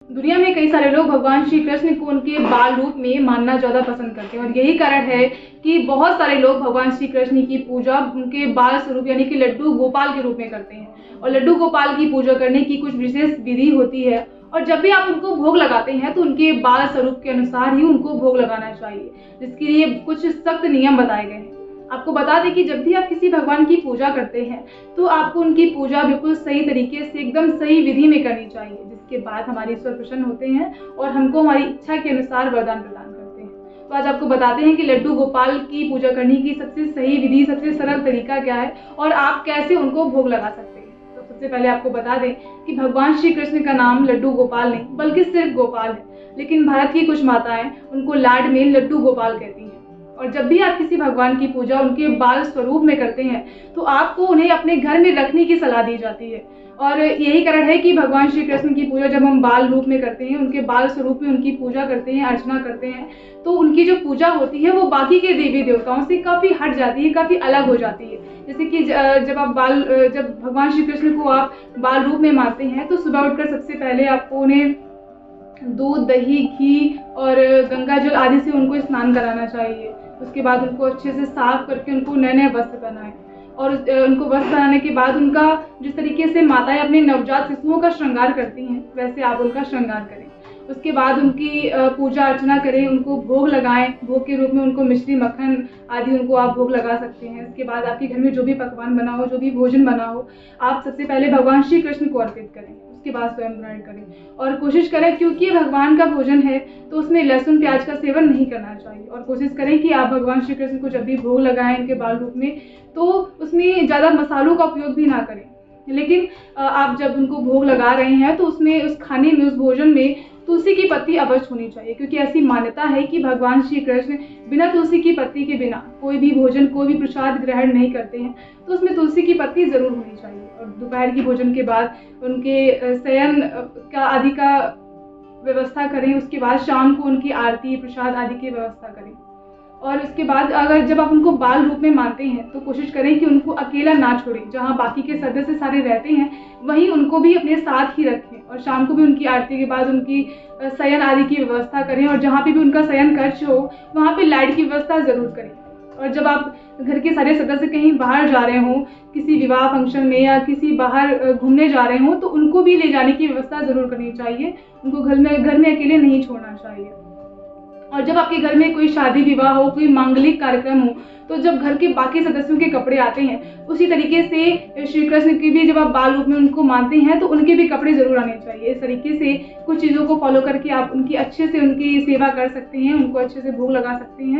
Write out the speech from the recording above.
दुनिया में कई सारे लोग भगवान श्री कृष्ण को उनके बाल रूप में मानना ज़्यादा पसंद करते हैं और यही कारण है कि बहुत सारे लोग भगवान श्री कृष्ण की पूजा उनके बाल स्वरूप यानी कि लड्डू गोपाल के रूप में करते हैं। और लड्डू गोपाल की पूजा करने की कुछ विशेष विधि होती है और जब भी आप उनको भोग लगाते हैं तो उनके बाल स्वरूप के अनुसार ही उनको भोग लगाना चाहिए, जिसके लिए कुछ सख्त नियम बताए गए हैं। आपको बता दें कि जब भी आप किसी भगवान की पूजा करते हैं तो आपको उनकी पूजा बिल्कुल सही तरीके से एकदम सही विधि में करनी चाहिए, जिसके बाद हमारे ईश्वर प्रसन्न होते हैं और हमको हमारी इच्छा के अनुसार वरदान प्रदान करते हैं। तो आज आपको बताते हैं कि लड्डू गोपाल की पूजा करने की सबसे सही विधि, सबसे सरल तरीका क्या है और आप कैसे उनको भोग लगा सकते हैं। तो सबसे पहले आपको बता दें कि भगवान श्री कृष्ण का नाम लड्डू गोपाल नहीं बल्कि सिर्फ गोपाल है, लेकिन भारत की कुछ माताएं उनको लाड में लड्डू गोपाल कहती हैं। और जब भी आप किसी भगवान की पूजा उनके बाल स्वरूप में करते हैं तो आपको उन्हें अपने घर में रखने की सलाह दी जाती है। और यही कारण है कि भगवान श्री कृष्ण की पूजा जब हम बाल रूप में करते हैं, उनके बाल स्वरूप में उनकी पूजा करते हैं, अर्चना करते हैं, तो उनकी जो पूजा होती है वो बाकी के देवी देवताओं से काफ़ी हट जाती है, काफ़ी अलग हो जाती है। जैसे कि जब भगवान श्री कृष्ण को आप बाल रूप में मानते हैं तो सुबह उठकर सबसे पहले आपको उन्हें दूध, दही, घी और गंगा जल आदि से उनको स्नान कराना चाहिए। उसके बाद उनको अच्छे से साफ करके उनको नए नए वस्त्र पहनाएं और उनको वस्त्र पहनाने के बाद उनका जिस तरीके से माताएं अपने नवजात शिशुओं का श्रृंगार करती हैं वैसे आप उनका श्रृंगार करें। उसके बाद उनकी पूजा अर्चना करें, उनको भोग लगाएं। भोग के रूप में उनको मिश्री, मक्खन आदि उनको आप भोग लगा सकते हैं। इसके बाद आपके घर में जो भी पकवान बना हो, जो भी भोजन बना हो, आप सबसे पहले भगवान श्री कृष्ण को अर्पित करें, उसके बाद स्वयं ग्रहण करें। और कोशिश करें, क्योंकि ये भगवान का भोजन है तो उसमें लहसुन प्याज का सेवन नहीं करना चाहिए। और कोशिश करें कि आप भगवान श्री कृष्ण को जब भी भोग लगाएं इनके बाल रूप में तो उसमें ज़्यादा मसालों का उपयोग भी ना करें। लेकिन आप जब उनको भोग लगा रहे हैं तो उसमें, उस खाने में, उस भोजन में तुलसी की पत्ती अवश्य होनी चाहिए, क्योंकि ऐसी मान्यता है कि भगवान श्री कृष्ण बिना तुलसी की पत्ती के बिना कोई भी भोजन, कोई भी प्रसाद ग्रहण नहीं करते हैं। तो उसमें तुलसी की पत्ती जरूर होनी चाहिए। और दोपहर की भोजन के बाद उनके शयन का आदि का व्यवस्था करें। उसके बाद शाम को उनकी आरती, प्रसाद आदि की व्यवस्था करें। और उसके बाद अगर जब आप उनको बाल रूप में मानते हैं तो कोशिश करें कि उनको अकेला ना छोड़ें। जहाँ बाकी के सदस्य सारे रहते हैं वहीं उनको भी अपने साथ ही रखें। और शाम को भी उनकी आरती के बाद उनकी शयन आदि की व्यवस्था करें। और जहाँ पे भी उनका शयन कक्ष हो वहाँ पे लाइट की व्यवस्था ज़रूर करें। और जब आप घर के सारे सदस्य कहीं बाहर जा रहे हों, किसी विवाह फंक्शन में या किसी बाहर घूमने जा रहे हों, तो उनको भी ले जाने की व्यवस्था ज़रूर करनी चाहिए। उनको घर में अकेले नहीं छोड़ना चाहिए। और जब आपके घर में कोई शादी विवाह हो, कोई मांगलिक कार्यक्रम हो, तो जब घर के बाकी सदस्यों के कपड़े आते हैं उसी तरीके से श्री कृष्ण की भी जब आप बाल रूप में उनको मानते हैं तो उनके भी कपड़े जरूर आने चाहिए। इस तरीके से कुछ चीज़ों को फॉलो करके आप उनकी अच्छे से उनकी सेवा कर सकते हैं, उनको अच्छे से भोग लगा सकते हैं।